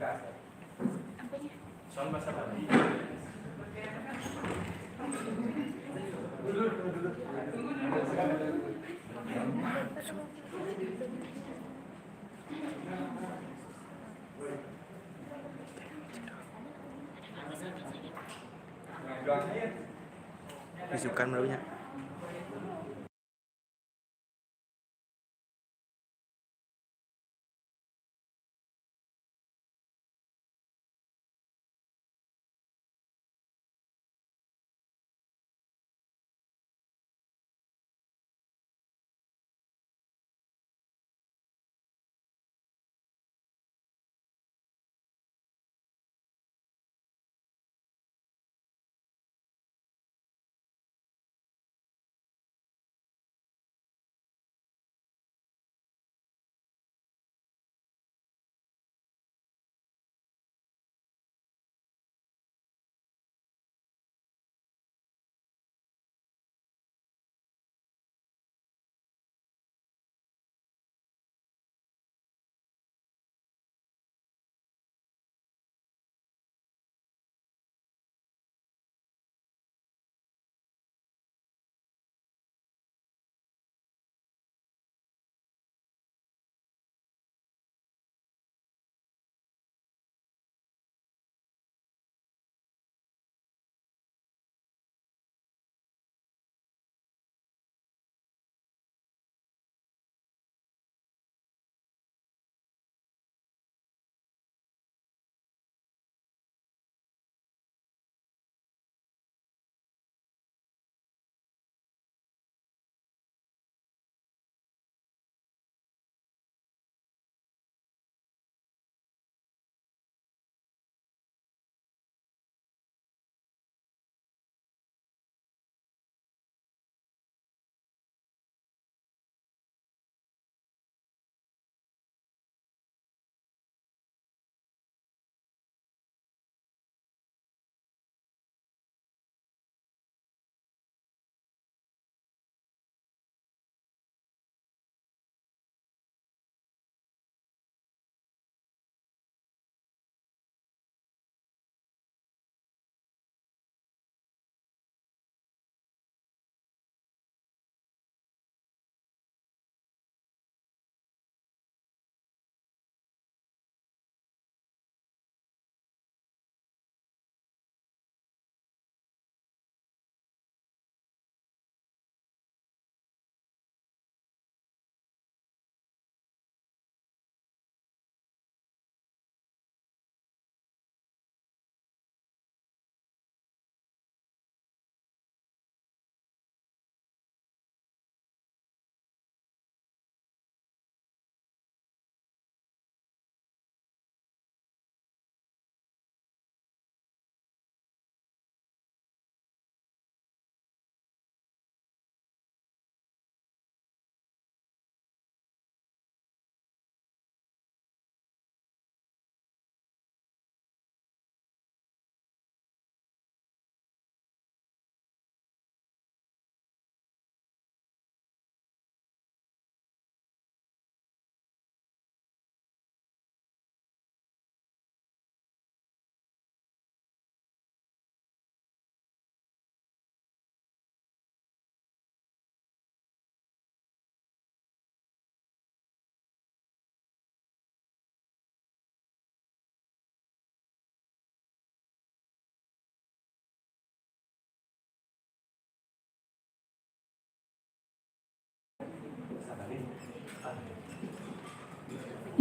Apanya? Soal bahasa Bali. Isukan barunya.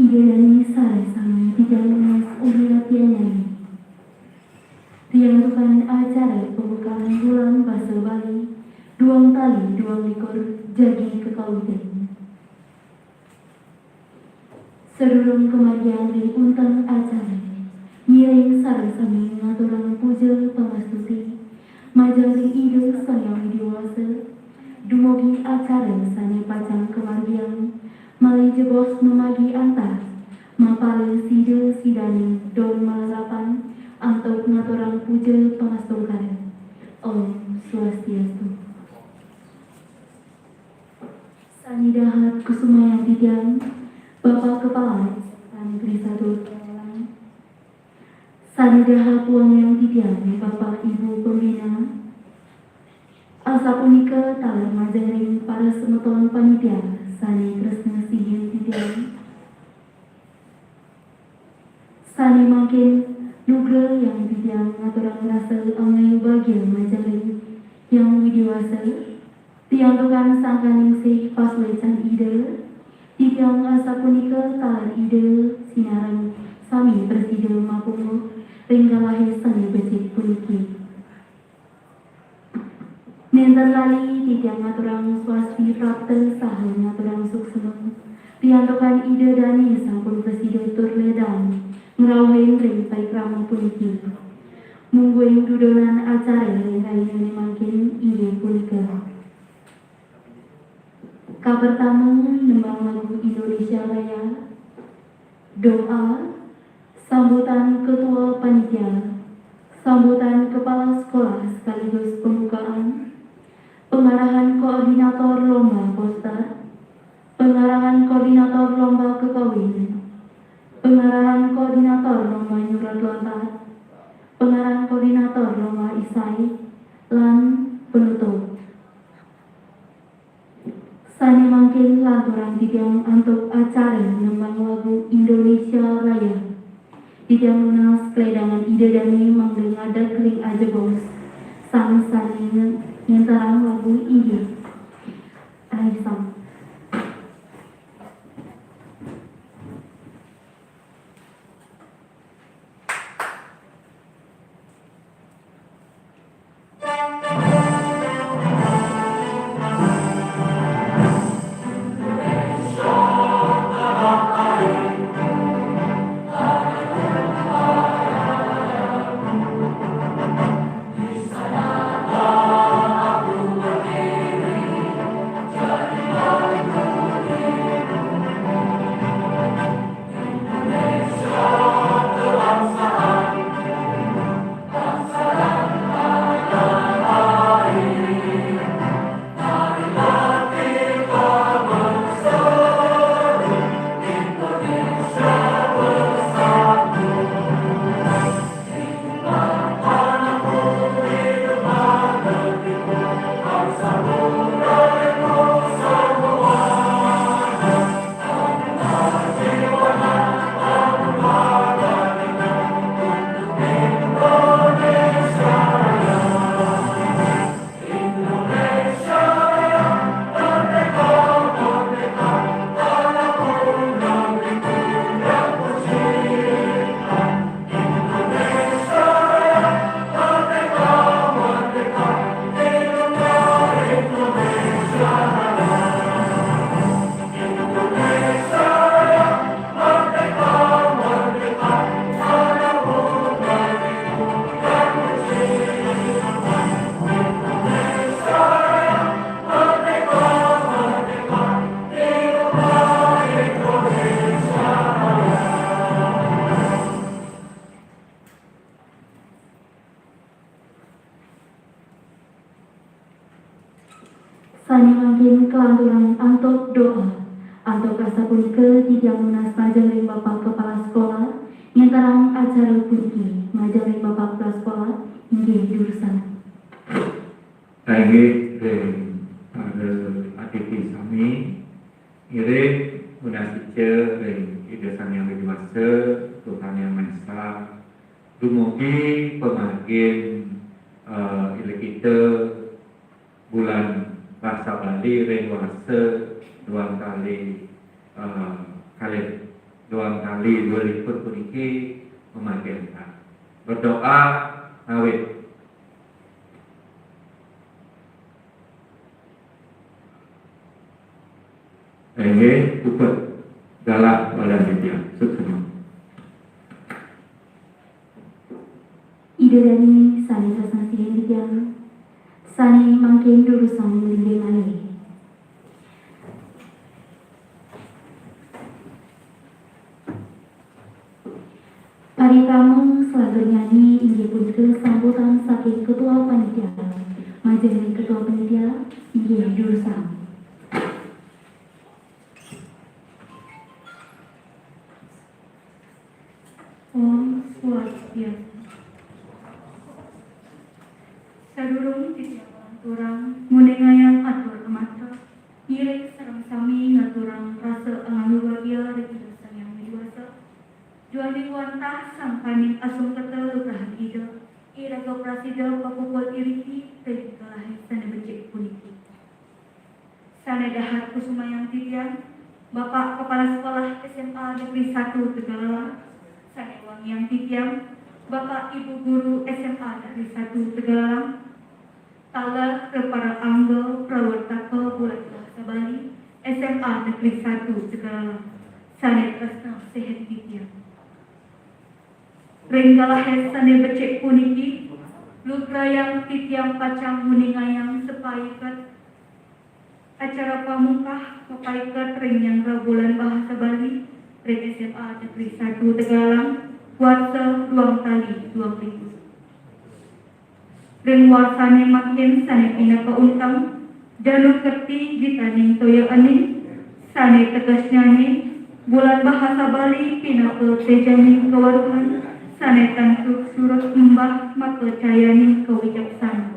Idealnya saya sama tidak lemas uliat yanyanyi. Dilakukan acara pembukaan bulan Basa Bali, duang tali duang likur jagi kekawitan. Sedurung kemarian di untang acara, miring sarasami ngaturang puja pamastuti, majari idung sayang diwasa, dumugi acara sane pacang kemargian, malai jebos memagi antar, mapale sida sidani don malarapan, antuk ngaturang puja pangastungkara. Om Swastiastu. Sanidahat Kusumaya Bidang, Bapak Kepala Negeri 1 Pemalang, Sanidaha puang yang titiang Bapak Ibu Pembina, asa punika taler majaring para semeton panitia sani tresna sihin titiang. Sani makin nugra yang titiang ngaturang rasa angai bagian majaring yang widiwasa, tiang tukang sangkaning sih paswecan ide, titiang asa punika taler ide sinarang sami presiden mapungo ringgalahe sani becik puniki. Nenten lali titiang ngaturang swasti prapten saha ngaturang sukseneng, tiantokan ide dani sampun presiden turledan ngerawin ring paikrama puniki. Mungguing dudonan acara ring makin inggih punika. Kapertama nembang lagu Indonesia Raya, doa, sambutan ketua panitia, sambutan kepala sekolah sekaligus pembukaan, pengarahan koordinator lomba poster, pengarahan koordinator lomba kekawin, pengarahan koordinator lomba nyurat lontar, pengarahan koordinator lomba isai, lan penutup. Sani mangkin lanturan titiang untuk acara nembang lagu Indonesia Raya. Titiang lunas keledangan ide dani manggung ngadat kering aja bos. Sang sani nyentarang lagu ini. Aisam. Sani makin kelanturan antuk doa, antuk rasa punika titiang lunas majaring Bapak Kepala Sekolah, nyentarang acara puniki majaring Bapak Kepala Sekolah, inggih jurusan. Inggih ada adik kami, iring munasice ide sang yang dewasa, Tuhan yang Maha Esa, dumugi pemagin ide kita bulan bahasa Bali rewasa dua kali 2000 puniki memagenkan berdoa awet upet galak badan dia sukses. Ide dari sani kasasihin titiang sani makin jurusan melinggai malai. Paritamu selanjutnya inggih punika sambutan saking ketua panitia, majaring ketua panitia inggih jurusan. Om Swastiastu. Sadurung titiang turang nguningayang atur mata ngiring sareng sami ngaturang rasa angan bahagia reki sang yang dewasa juaning wantah sangkaning asung kata lubrahan ida iraga prasida papupul iriki tegi kalahi sana becik puniki sana dahat kusumayang titiang Bapak Kepala Sekolah SMA Negeri 1 Tegalang sana wangiang titiang Bapak Ibu Guru SMA Negeri 1 Tegalang Tala para Anggo Prawartaka Bulan Bahasa Bali SMA Negeri 1 Tegalang Sane Tresna Sehat Titiang Ringgalah sane becek puniki Lugrayang titiang pacang muningayang sepaikat acara pamungkah kepaikat ring bulan Bahasa Bali Ring SMA Negeri 1 Tegalang Warsa Duang Tali 2000 Ring warsane makin sane pina kauntang jalur kerti jitaning toyo aning sane tegas nyanyi bulan Bahasa Bali pina ke tejaning kewaruhan sane tantu surut mbah maka cayaning kewijaksana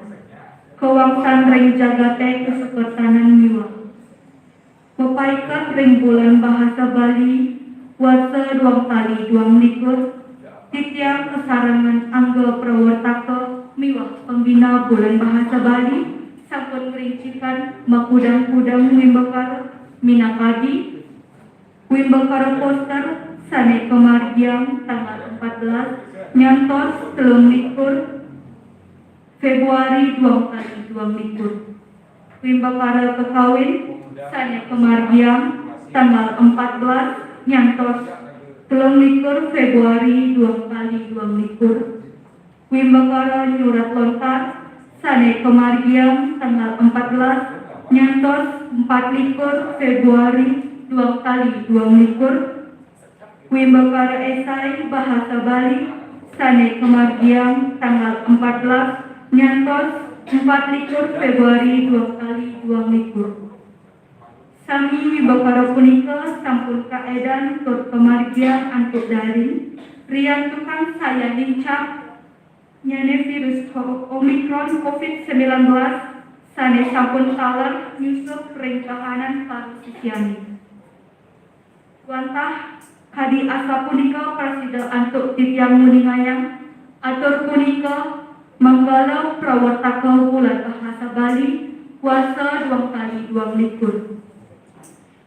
kewangsan ring jagate kesukertanan miwa mepaikat ring bulan Bahasa Bali warsa duang tali duang likur titiang kesarangan angga prawartaka miwah pembina bulan Bahasa Bali sampun ngerincikan makudang-kudang wimbakara minakadi wimbakara poster sane kemargiang tanggal 14 nyantos 23 Februari 2024 wimbakara kekawin sane kemargiang tanggal 14 nyantos 23 Februari 2024 wimbakara nyurat lontar sane kemargiang tanggal 14 nyantos 24 Februari 2024 wimbakara esai Bahasa Bali sane kemargiang tanggal 14 nyantos 24 Februari 2024 Sami wimbakara punika sampun kaedan tur kemargian antuk daring rian tukang saya lincah nyane virus Omicron COVID-19 sane sampun taler nyusup ring kahanan parusisiani wantah hadi asa punika prasida antuk titiang muningayang atur punika manggalau prawartaka bulan Bahasa Bali wasa 2 kali 2 likur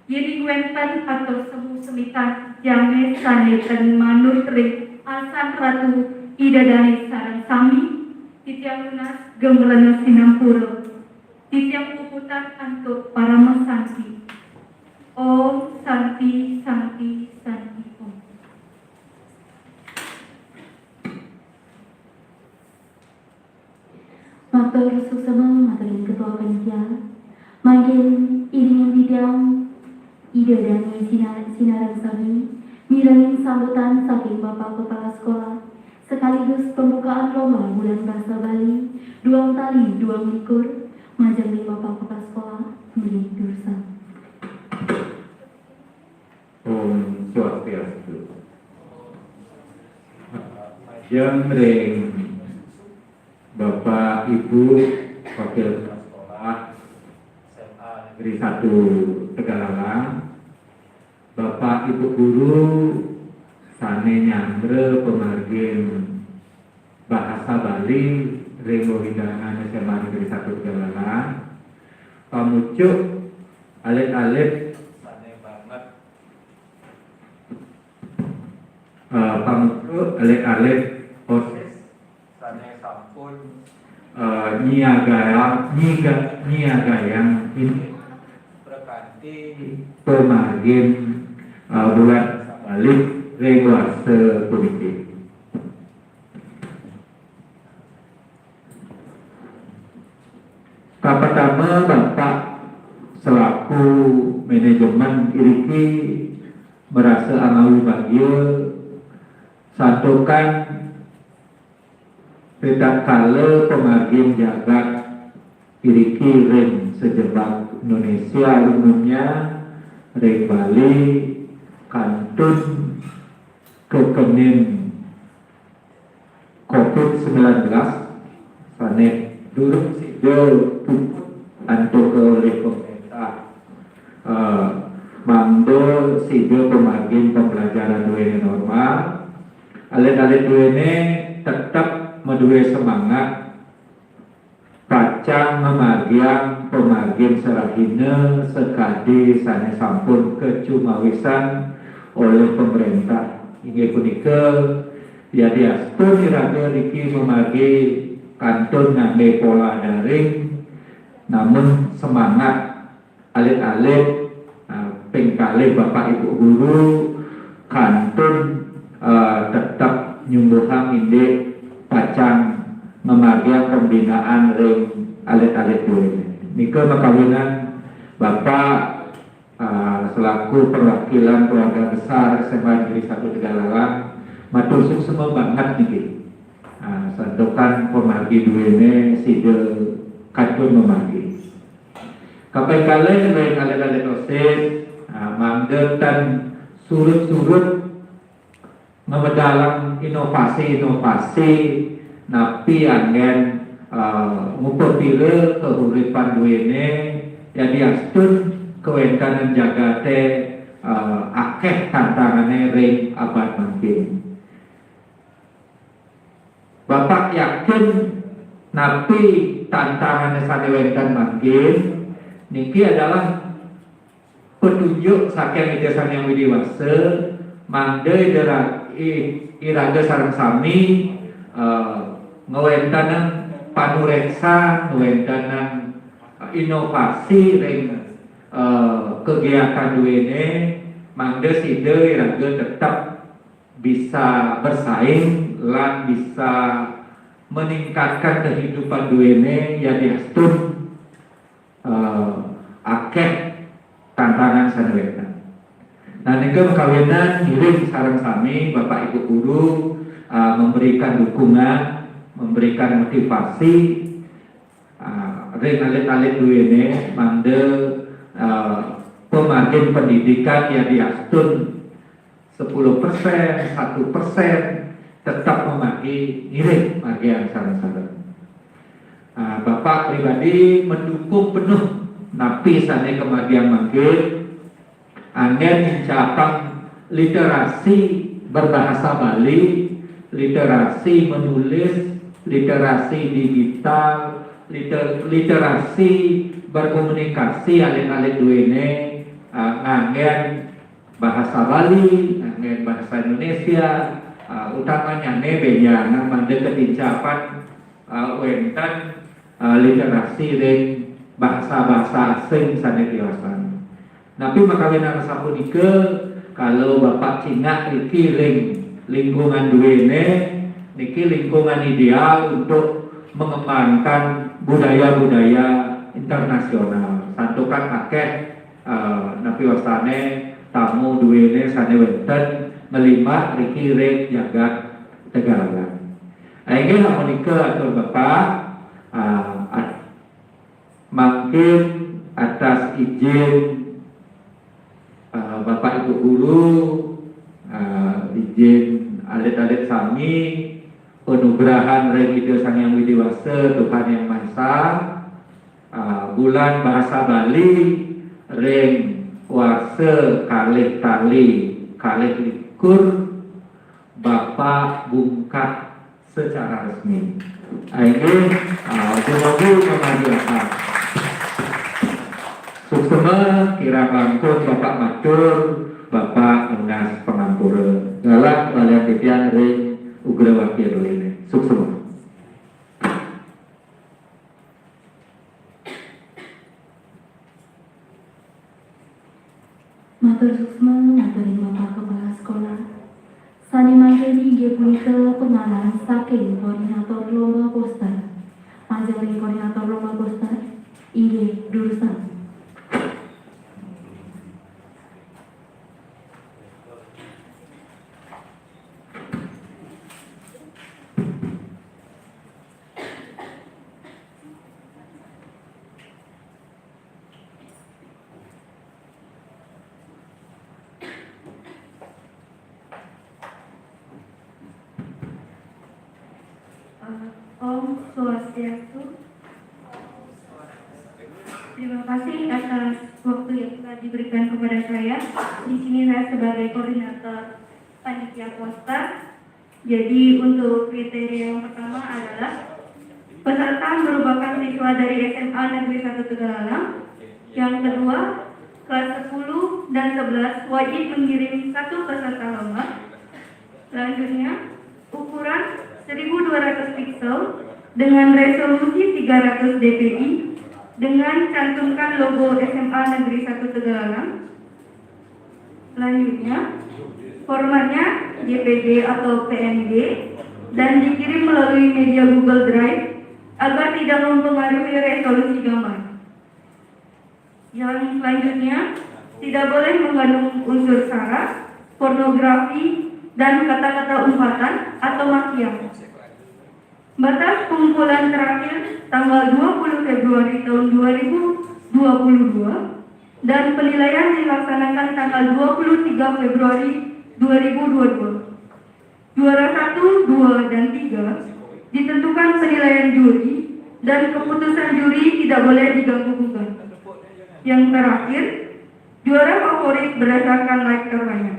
Yeni wenten atau semu semitan jame sane ten manut ring asan ratu ida dari sarang sami titiang lunas gemblana sinampura titiang puputan antuk para mesanti Om Santi Santi Santi Om Matur suksema materin ketua panitia makin iringan bidang ide dan sinaran sami mirangin sambutan saking Bapak Kepala Sekolah sekaligus pembukaan lomba bulan Bahasa Bali duang tali duang likur majang Bapak Kepala Sekolah milik Dursa Om Swastiastu Majang ring Bapak Ibu Wakil Sekolah SMA Negeri 1 Tegalang Bapak Ibu Guru sane nyandre pemargin Bahasa Bali Ringo Hidangan SMA Negeri 1 Tegalang pamucuk alit-alit sane banget pamucuk alit-alit proses sane sampun niagayang ini berganti pemargin bulan balik regulase politik. Pertama Bapak selaku manajemen iriki merasa amawi bahagia satukan tidak kala pemargin jagat iriki ring sejebak Indonesia umumnya ring Bali kantun kekenin COVID-19 sanet durung sido puput antuk oleh pemerintah mando sido pemagin pembelajaran duene normal alit-alit duene tetap medue semangat pacang memagiang pemagin serahine sekadi sane sampun kecumawisan oleh pemerintah hingga punika ya diaspun iraga riki memagi kantun ngangge pola daring namun semangat alit-alit pengkalih bapak ibu guru kantun tetap nyumbuhang inde pacang memagiang pembinaan ring alit-alit duwe nika makawinan bapak selaku perwakilan keluarga besar SMA Negeri 1 Tegalalang matur suksema banget niki sandokan pemargi duwene side kantun memagi kapai kale ring alit-alit osis manggetan surut-surut memedalang inovasi-inovasi napi angin ngumpul pile kehuripan duwene ya diastun kewenkanan jagate akeh tantangannya ring abad mungkin bapak yakin napi tantangannya sadewenkan mungkin niki adalah petunjuk saking ijazah yang widiwase mangde iraga sareng sami ngewentanan panureksa ngewentanan inovasi ring kegiatan duene mangde side iraga tetap bisa bersaing lan bisa meningkatkan kehidupan duene ya diastun akeh tantangan sanewetan. Nah nika kawinan ngiring sareng sami Bapak Ibu guru memberikan dukungan, memberikan motivasi ring alit-alit duwene mangde pemagin pendidikan ya diastun 10%, 1% tetap memagi ngiring magian sareng-sareng. Bapak pribadi mendukung penuh napi sane kemagian mangkin angin cabang literasi berbahasa Bali, literasi menulis, literasi digital, literasi berkomunikasi alit-alit duene angin bahasa Bali, angin bahasa Indonesia, utamanya nebenya namanya ketincapan wentan literasi ring bahasa-bahasa asing sane diosan. Napi makawinan sapunika kalau Bapak Cingak niki lingkungan duwene niki lingkungan ideal untuk mengembangkan budaya-budaya internasional. Santukan akeh napi wasane tamu duwene sane wonten ngelima niki ring jagat Tegalalang. Aingge hamonika atur Bapak makin atas izin Bapak Ibu guru izin alit-alit sami penugrahan ring Ida Sang Yang Widiwase Tuhan Yang Maha Esa bulan bahasa Bali ring warse kalih likur Bapak bungkah secara resmi. Ini semoga memajukan. Suksema kira bangkun Bapak matur Bapak Munas Pengampura galak kalian titian ring Ugrawati ini. Suksema. Matur suksma ngaturin Bapak Kepala Sekolah. Sani mangkeni inggih punika pengalaman saking koordinator lomba poster. Panjenengan koordinator lomba poster inggih Durusan. Om Swastiastu, Terima kasih atas waktu yang telah diberikan kepada saya. Di sini saya sebagai koordinator panitia poster. Jadi untuk kriteria yang pertama adalah peserta merupakan siswa dari SMA Negeri 1 Tegalalang. Yang kedua, kelas 10 dan 11 wajib mengirim satu peserta lembar. Selanjutnya, ukuran 1200 pixel dengan resolusi 300 dpi dengan cantumkan logo SMA Negeri 1 Tegalalang. Selanjutnya, formatnya JPG atau PNG dan dikirim melalui media Google Drive agar tidak mempengaruhi resolusi gambar. Yang selanjutnya, tidak boleh mengandung unsur sara, pornografi, dan kata-kata umpatan atau makian. Batas pengumpulan terakhir tanggal 20 Februari tahun 2022 dan penilaian dilaksanakan tanggal 23 Februari 2022. Juara 1, 2, dan 3 ditentukan penilaian juri dan keputusan juri tidak boleh diganggu-gugat. Yang terakhir, juara favorit berdasarkan like terbanyak.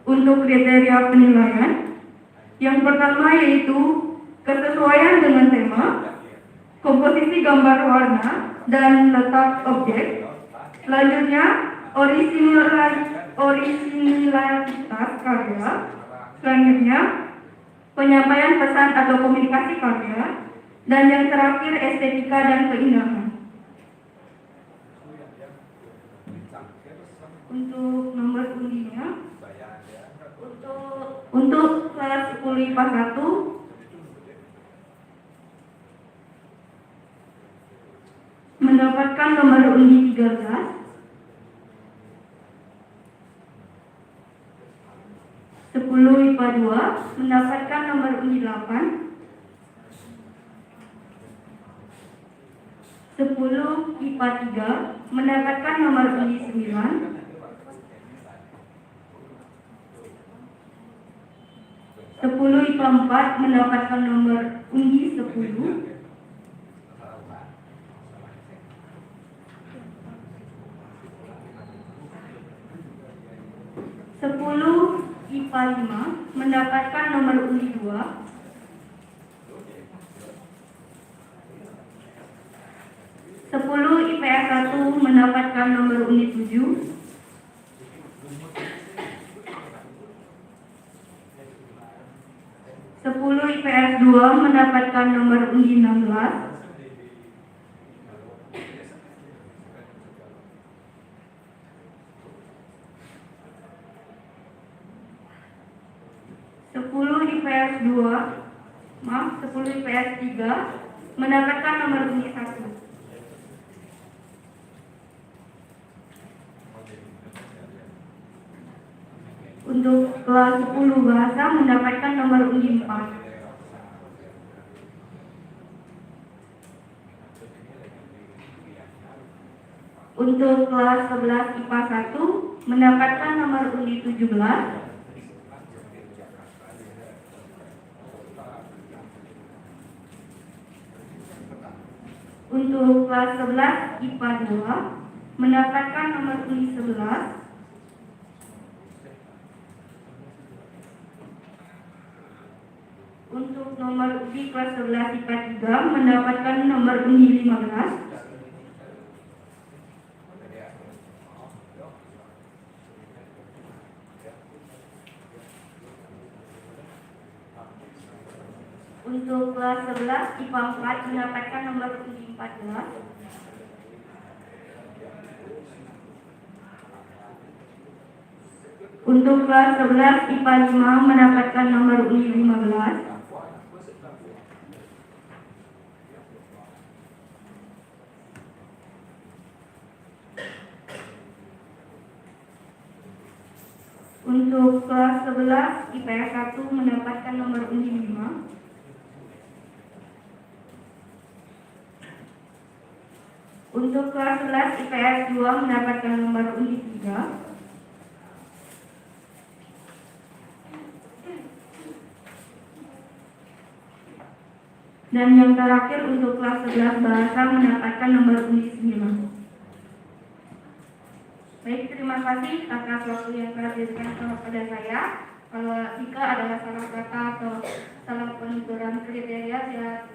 Untuk kriteria penilaian, yang pertama yaitu kesesuaian dengan tema, komposisi gambar warna, dan letak objek. Selanjutnya, orisinilitas karya. Selanjutnya, penyampaian pesan atau komunikasi karya. Dan yang terakhir, estetika dan keindahan. Untuk nomor undinya, untuk kelas 10 IPA 1 mendapatkan nomor undi 13, 10 IPA 2 mendapatkan nomor undi 8, 10 IPA 3 mendapatkan nomor undi 9, 10 IPA 4 mendapatkan nomor undi 10, 10 IPA 5 mendapatkan nomor undi 2, 10 IPS 1 mendapatkan nomor undi 7, 10 IPS 2 mendapatkan nomor undi 16, 10 IPS 3 mendapatkan nomor undi 1. Untuk kelas 10 bahasa mendapatkan nomor undi 4. Untuk kelas 11 IPA 1 mendapatkan nomor undi 17. Untuk kelas 11 IPA 2 mendapatkan nomor undi 11. Untuk nomor undi kelas 11 IPA 3 mendapatkan nomor undi 15. Untuk kelas 11 IPA 4 mendapatkan nomor undi 14. Untuk kelas 11 IPA 5 mendapatkan nomor undi 15. Untuk kelas 11 IPS 1 mendapatkan nomor undi 5. Untuk kelas 11 IPS 2 mendapatkan nomor undi 3. Dan yang terakhir untuk kelas 11 bahasa mendapatkan nomor undi 9. terima kasih atas waktu yang telah diberikan kepada saya. Kalau jika adalah salah kata atau salah penuturan kriteria, saya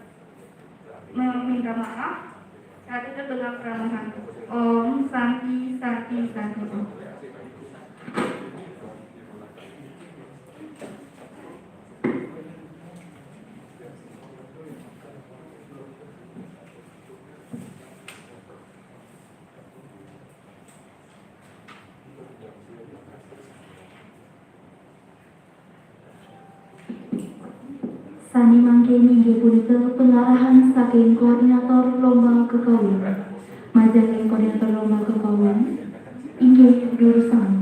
meminta maaf. Saat itu dengan keramahan. Om Santi Santi Santi Om. Sani mangkeni inggih punika pengarahan saking koordinator lomba kekawin. Majaleng koordinator lomba kekawin inggih jurusan.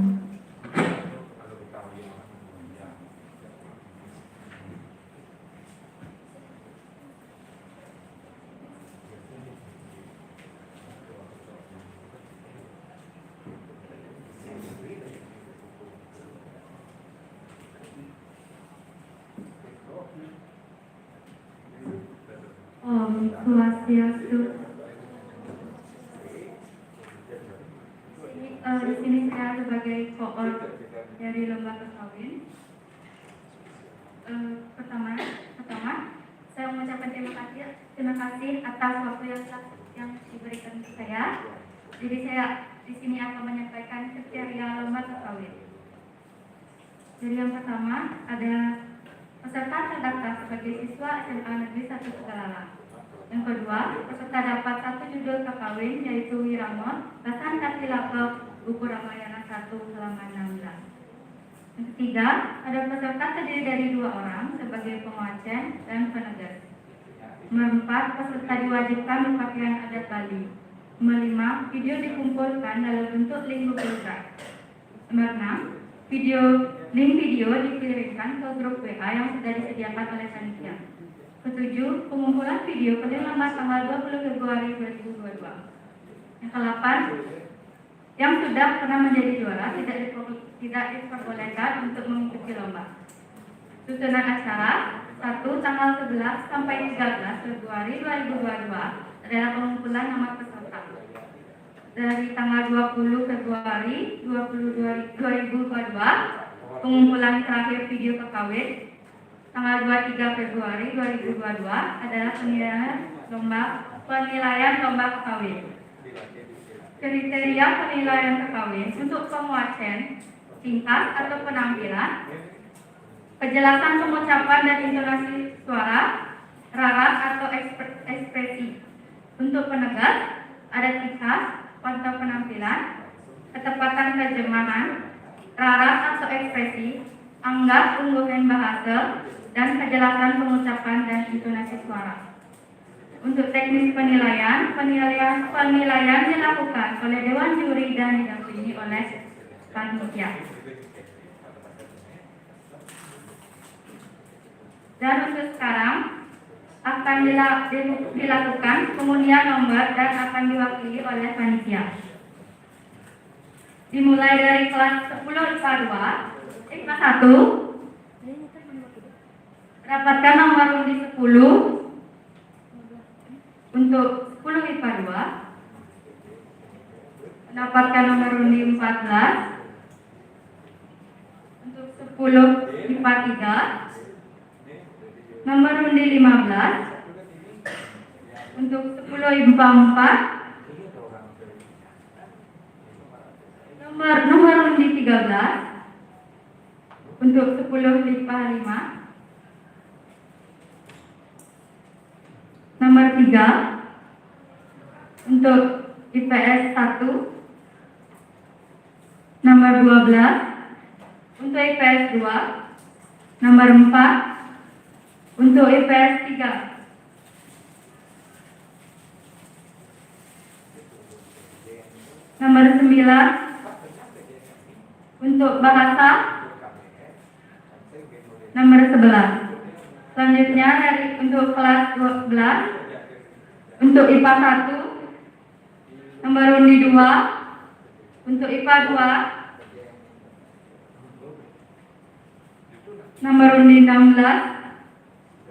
Om Swastiastu. Di sini saya sebagai koor dari lomba kekawin. Pertama, saya mengucapkan terima kasih atas waktu yang diberikan ke saya. Jadi saya di sini akan menyampaikan kriteria lomba kekawin. Jadi yang pertama ada peserta terdaftar sebagai siswa SMA Negeri 1 Tegalala. Yang kedua, peserta dapat satu judul kekawin yaitu Wiramon, Basan Kasilaka, Buku Ramayana 1 halaman 16. Yang ketiga, ada peserta terdiri dari 2 orang sebagai pemacen dan penegas. Nomor 4, peserta diwajibkan berpakaian adat Bali. Nomor 5, video dikumpulkan dalam bentuk link Google Drive. Nomor 6, link video dikirimkan ke grup WA yang sudah disediakan oleh panitia. Ketujuh, pengumpulan video paling lambat tanggal 20 Februari 2022. Yang ke-8, yang sudah pernah menjadi juara tidak diperbolehkan untuk mengikuti lomba. Susunan acara 1 tanggal 11 sampai 13 Februari 2022 adalah pengumpulan nama peserta. Dari tanggal 20 Februari 2022 pengumpulan terakhir video kekawin. Tanggal 23 Februari 2022 adalah penilaian lomba kekawin. Kriteria penilaian kekawin untuk pemuacen, tingkat atau penampilan, kejelasan pengucapan dan intonasi suara, rarat atau ekspresi. Untuk penegas, ada tikas, atau penampilan, ketepatan terjemahan, rarat atau ekspresi, anggap ungguhan bahasa, dan kejelasan pengucapan dan intonasi suara. Untuk teknis penilaian dilakukan oleh Dewan Juri dan didampingi oleh panitia. Dan untuk sekarang akan dilakukan pengundian nomor dan akan diwakili oleh panitia. Dimulai dari kelas 10 IPA 2, IPA 1, dapatkan nomor undi 10 untuk 10 IPA 2, mendapatkan nomor undi 14 untuk 10 IPA 3, nomor undi 15 untuk 10 IPA 4, nomor undi 13 untuk 10 IPA 5, nomor 3 untuk IPS 1, nomor 12 untuk IPS 2, nomor 4 untuk IPS 3. Nomor 9 untuk bahasa, nomor 11. Selanjutnya untuk kelas 12 untuk IPA 1, nomor undi 2 untuk IPA 2, nomor undi 16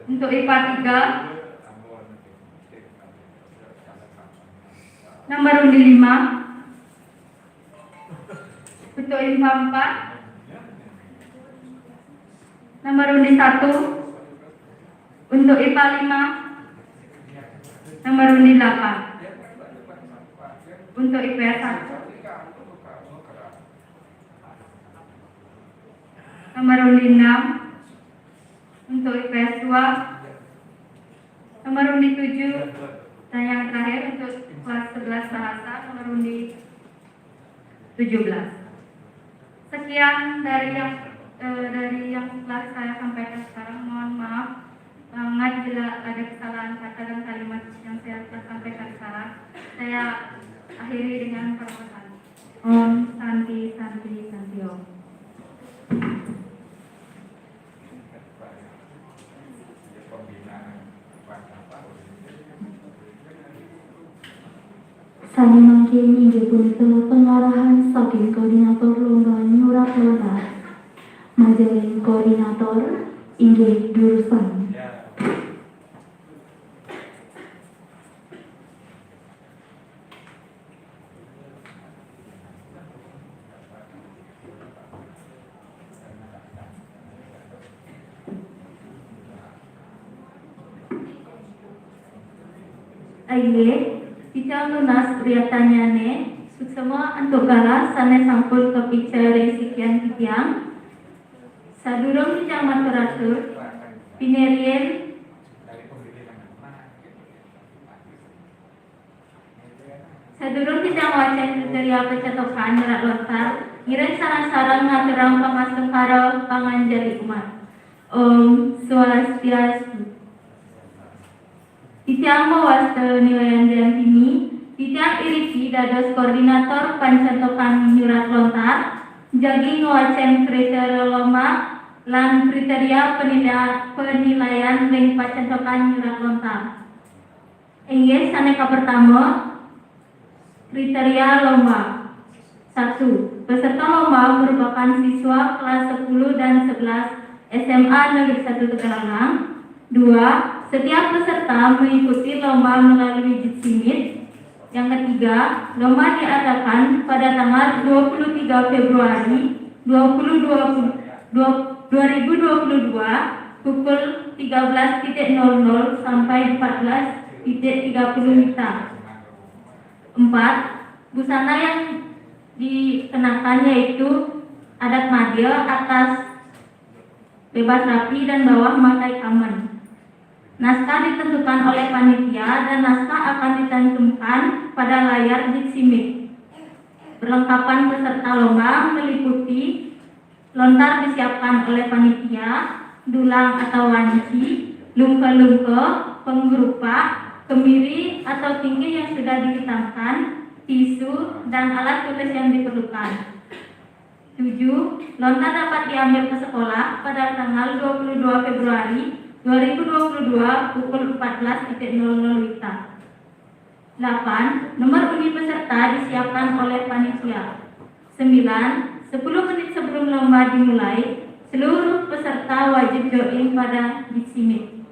untuk IPA 3, nomor undi 5 Untuk IPA 4. Nomor undi 1. Untuk IPA 5. Nomor undi 8. Untuk IPS 1. Nomor undi 6. Untuk IPS 2. Nomor undi 7. Dan yang terakhir untuk kelas 11 bahasa, nomor undi 17. Sekian dari yang telah saya sampaikan sekarang. Mohon maaf banget bila ada kesalahan kata dan kalimat yang saya telah sampaikan sekarang. Saya akhiri dengan permohonan. Om Santi Santi Santi Om. Sani mangkin inggih punika pengarahan saking koordinator lomba nyurat lontar. Majelis koordinator inggih jurusan. Aye. Kita lunas priatanyane suksema untuk gala sana sampul ke bicara sekian tiang sadurung kita maturatur pinerien sadurung kita wacan kriteria pencetokan nerak lontar ngiren sarang-sarang ngaturang pamasung karo panganjali umat. Om Swastiastu. Titiang mawasta nilaian dan ini, titiang iriki dados koordinator pancetokan nyurat lontar, jagi ngawacen kriteria lomba lan kriteria penilaian ring pancetokan nyurat lontar. Inggih saneka pertama, kriteria lomba. 1. Peserta lomba merupakan siswa kelas 10 dan 11 SMA Negeri 1 Tegalang. 2. Setiap peserta mengikuti lomba melalui Jitsimit. Yang ketiga, lomba diadakan pada tanggal 23 Februari 2022 pukul 13.00 sampai 14.30 WITA. 4. Busana yang dikenakan yaitu adat Madya atas bebas rapi dan bawah memakai kamen. Naskah ditentukan oleh panitia dan naskah akan dicantumkan pada layar Jitsimit. Perlengkapan peserta lomba meliputi lontar disiapkan oleh panitia, dulang atau wanci, lungke-lungke, penggerupak, kemiri atau tinggi yang sudah dihitamkan, tisu, dan alat tulis yang diperlukan. 7. Lontar dapat diambil ke sekolah pada tanggal 22 Februari 2022 pukul 14.00 WITA. 8. Nomor undi peserta disiapkan oleh panitia. 9. 10 menit sebelum lomba dimulai, seluruh peserta wajib join pada Jitsimit.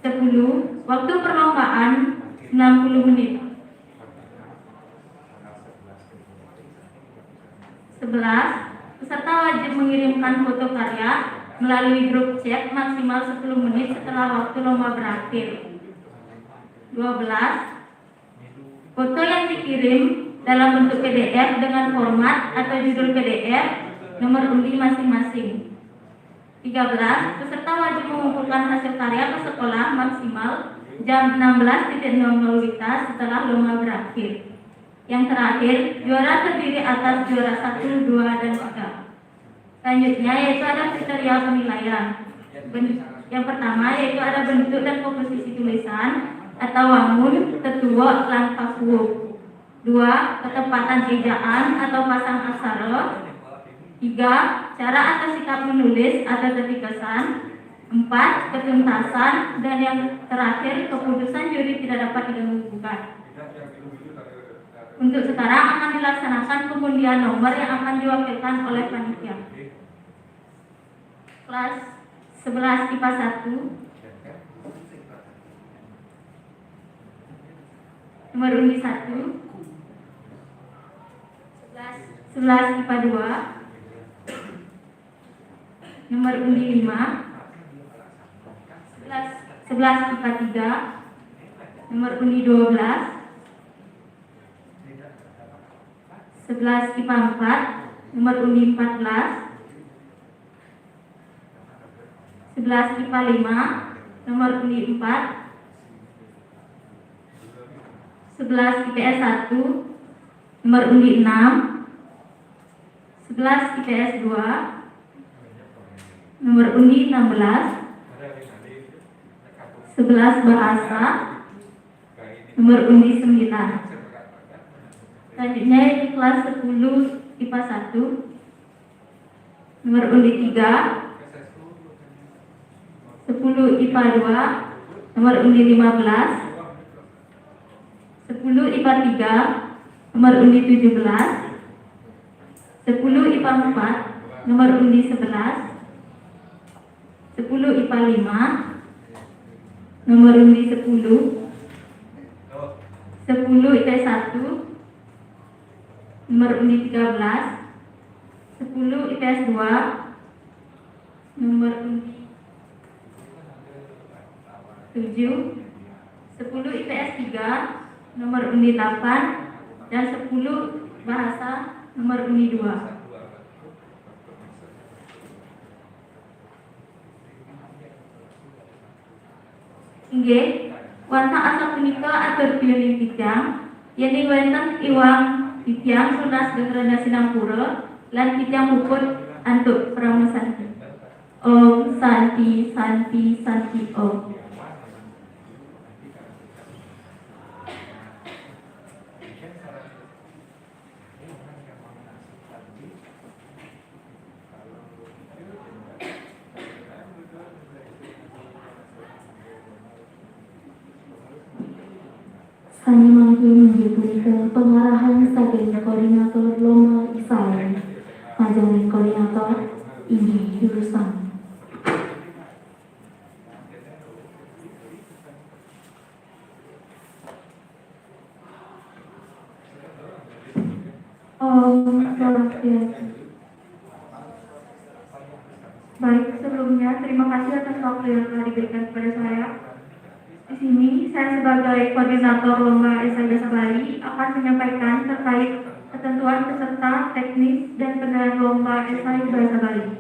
10. Waktu perlombaan 60 menit. 11. Peserta wajib mengirimkan foto karya melalui grup chat maksimal 10 menit setelah waktu lomba berakhir. 12. Foto yang dikirim dalam bentuk PDF dengan format atau judul PDF nomor undi masing-masing. 13. Peserta wajib mengumpulkan hasil karya ke sekolah maksimal jam 16.00 WITA setelah lomba berakhir. Yang terakhir, juara terdiri atas juara 1, 2, dan 3. Selanjutnya yaitu ada kriteria penilaian. Yang pertama yaitu ada bentuk dan komposisi tulisan atau wangun, tetua, lan kaku. 2. Ketepatan ejaan atau pasang aksara. 3. Cara atau sikap menulis atau tepi kesan. 4. Ketuntasan. Dan yang terakhir, keputusan juri tidak dapat diganggu-gugat. Untuk sekarang akan dilaksanakan pengundian nomor yang akan diwakilkan oleh panitia. Kelas 11 IPA 1. Nomor undi 1. 11 11 IPA 2, nomor undi 5, 11 IPA 3, nomor undi 12, 11 IPA 4, nomor undi 14, 11 IPA 5, nomor undi 4, 11 IPS 1, nomor undi 6, 11 IPS 2, nomor undi 16, 11 bahasa, nomor undi 9. Selanjutnya di kelas 10 IPA 1, nomor undi 3, 10 IPA 2, nomor undi 15, 10 IPA 3, nomor undi 17, 10 IPA 4, nomor undi 11, 10 IPA 5, nomor undi 10, 10 IPS 1, nomor undi 13, 10 IPS 2, nomor undi 7, 10 IPS 3, nomor undi 8, dan 10 bahasa nomor undi 2. Inggih, wanta asa punika atur pilih titiang, yen wonten iwang titiang lunas dengan Sinampura lan titiang puput antuk pramusanti. Om Santi Santi Santi Om. Sani mangkin punika pengarahan saking koordinator lomba isai majaring koordinator ini jurusan. Baik, sebelumnya terima kasih atas waktu yang telah diberikan kepada saya. Di sini saya sebagai koordinator lomba esai bahasa Bali akan menyampaikan terkait ketentuan peserta, teknis, dan penilaian lomba esai bahasa Bali.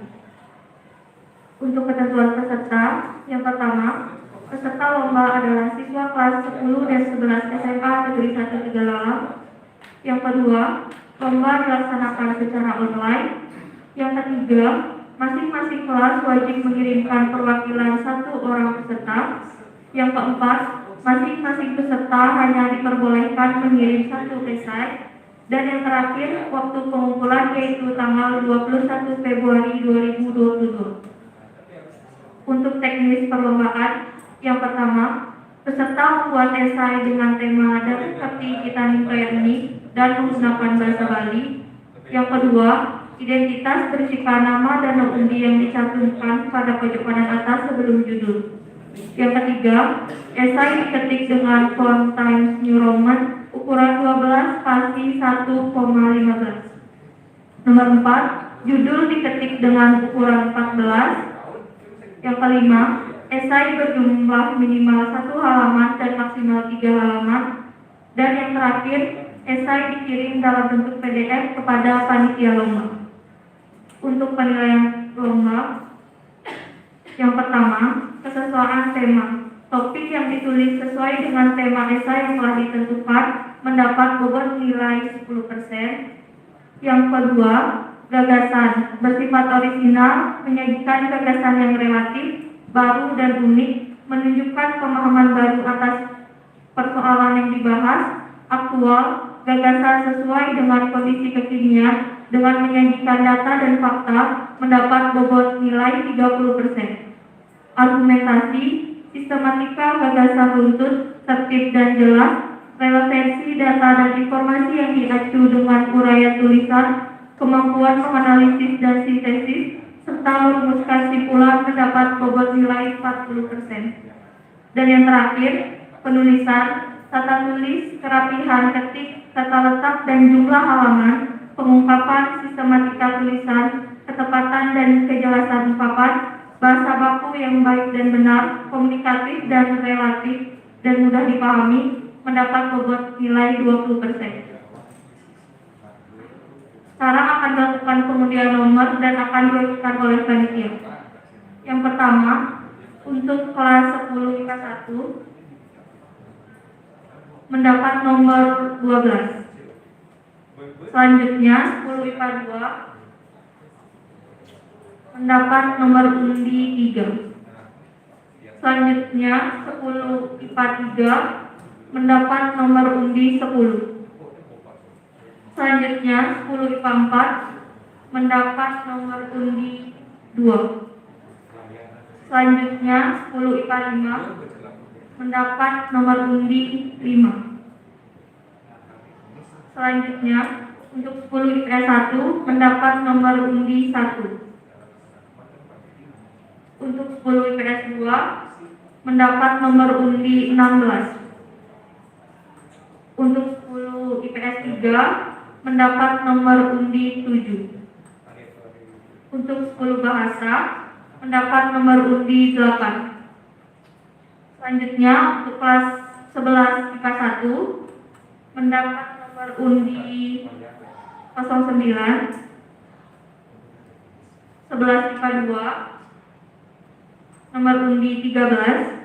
Untuk ketentuan peserta, yang pertama, peserta lomba adalah siswa kelas 10 dan 11 SMA Negeri 1 Tegalalang. Yang kedua, lomba dilaksanakan secara online. Yang ketiga, masing-masing kelas wajib mengirimkan perwakilan 1 orang peserta. Yang keempat, masing-masing peserta hanya diperbolehkan mengirim 1 esai. Dan yang terakhir, waktu pengumpulan yaitu tanggal 21 Februari 2022. Untuk teknis perlombaan, yang pertama, peserta membuat esai dengan tema dan seperti kita ini dan menggunakan bahasa Bali. Yang kedua, identitas bersifat nama dan undi yang dicantumkan pada pojok kanan atas sebelum judul. Yang ketiga, esai diketik dengan font Times New Roman ukuran 12 spasi 1,15. Nomor 4, judul diketik dengan ukuran 14. Yang kelima, esai berjumlah minimal 1 halaman dan maksimal 3 halaman. Dan yang terakhir, esai dikirim dalam bentuk PDF kepada panitia lomba. Untuk penilaian lomba, yang pertama, kesesuaian tema. Topik yang ditulis sesuai dengan tema esai yang telah ditentukan mendapat bobot nilai 10%. Yang kedua, gagasan bersifat orisinal, menyajikan gagasan yang relatif, baru dan unik, menunjukkan pemahaman baru atas persoalan yang dibahas, aktual, gagasan sesuai dengan kondisi kekinian, dengan menyajikan data dan fakta, mendapat bobot nilai 30%. Argumentasi, sistematika gagasan runtut, tertib dan jelas, relevansi data dan informasi yang diacu dengan uraian tulisan, kemampuan menganalisis dan sintesis, serta merumuskan simpulan mendapat bobot nilai 40%. Dan yang terakhir, penulisan, tata tulis, kerapihan ketik, tata letak dan jumlah halaman pengungkapan sistematika tulisan, ketepatan dan kejelasan ungkapan, bahasa baku yang baik dan benar, komunikatif dan relatif, dan mudah dipahami, mendapat bobot nilai 20%. Sekarang akan dilakukan pengundian nomor dan akan dilakukan oleh panitia. Yang pertama, untuk kelas 10 IPA 1 mendapat nomor 12. Selanjutnya 10 IPA 2 mendapat nomor undi 3. Selanjutnya 10 IPA 3 mendapat nomor undi 10. Selanjutnya 10 IPA 4 mendapat nomor undi 2. Selanjutnya 10 IPA 5 mendapat nomor undi 5. Selanjutnya untuk 10 IPS 1 mendapat nomor undi 1. Untuk 10 IPS 2 mendapat nomor undi 16. Untuk 10 IPS 3 mendapat nomor undi 7. Untuk 10 bahasa mendapat nomor undi 8. Selanjutnya untuk kelas 11 IPA 1 mendapat nomor undi 09. 11 IPA 2 nomor undi 13.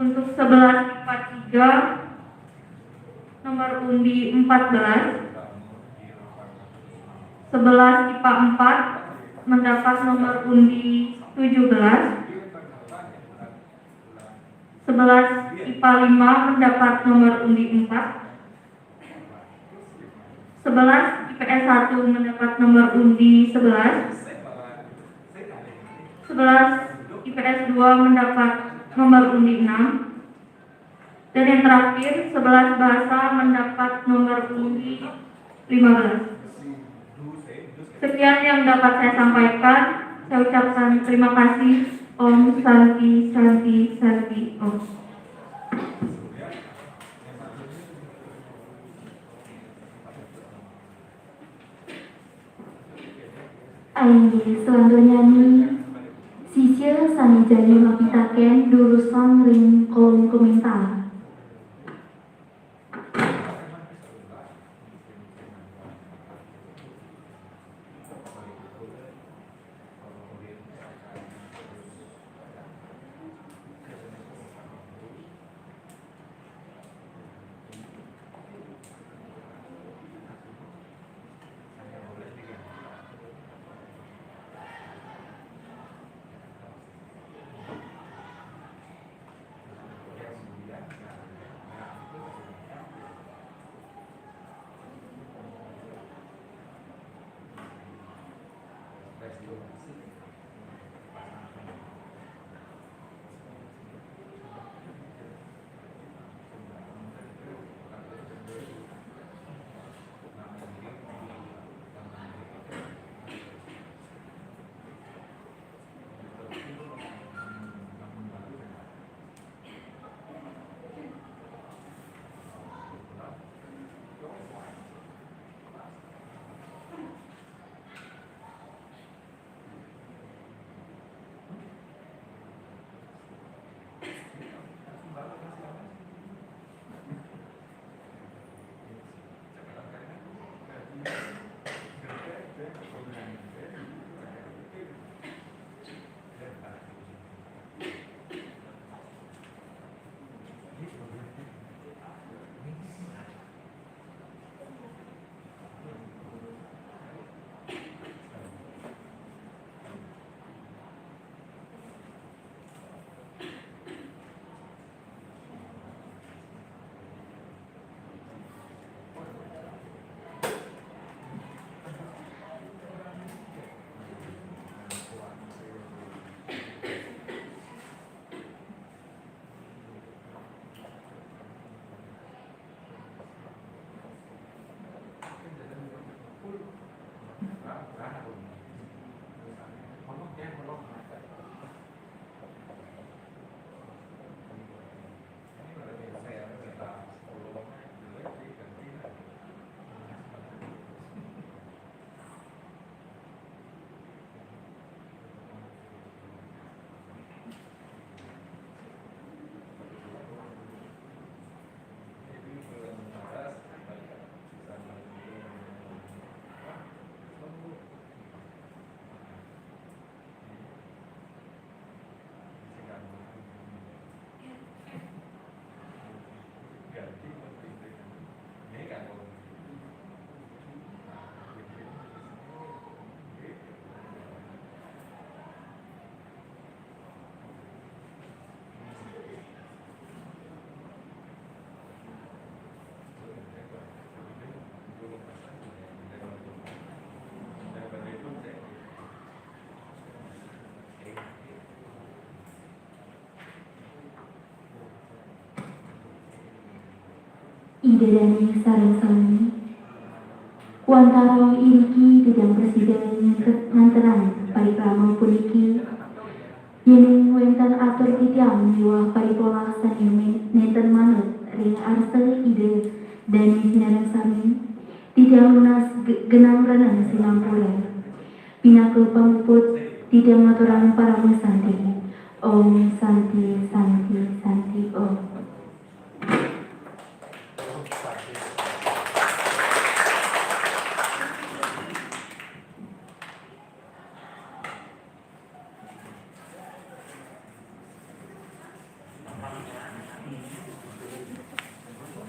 Untuk 11 IPA 3 nomor undi 14. 11 IPA 4 mendapat nomor undi 17. 11 IPA 5 mendapat nomor undi 4. 11 IPS 1 mendapat nomor undi 11. 11 IPS 2 mendapat nomor undi 6. Dan yang terakhir 11 bahasa mendapat nomor undi 15. Sekian yang dapat saya sampaikan. Saya ucapkan terima kasih. Om Santi Santi Santi Om. Aing selanjutnya nih sisir sani jadi mapitaken durusan ring kolom komentar. ide dani sareng sami. Wantara iriki gedang presiden nganteran parikrama puniki yen wenten atur titiang miwah paripola sani nenten manut ring arse ide dani sinareng sami titiang lunas genang renang sinampura pinaka pamuput titiang aturan para santi. Om Santi Santi Santi Om.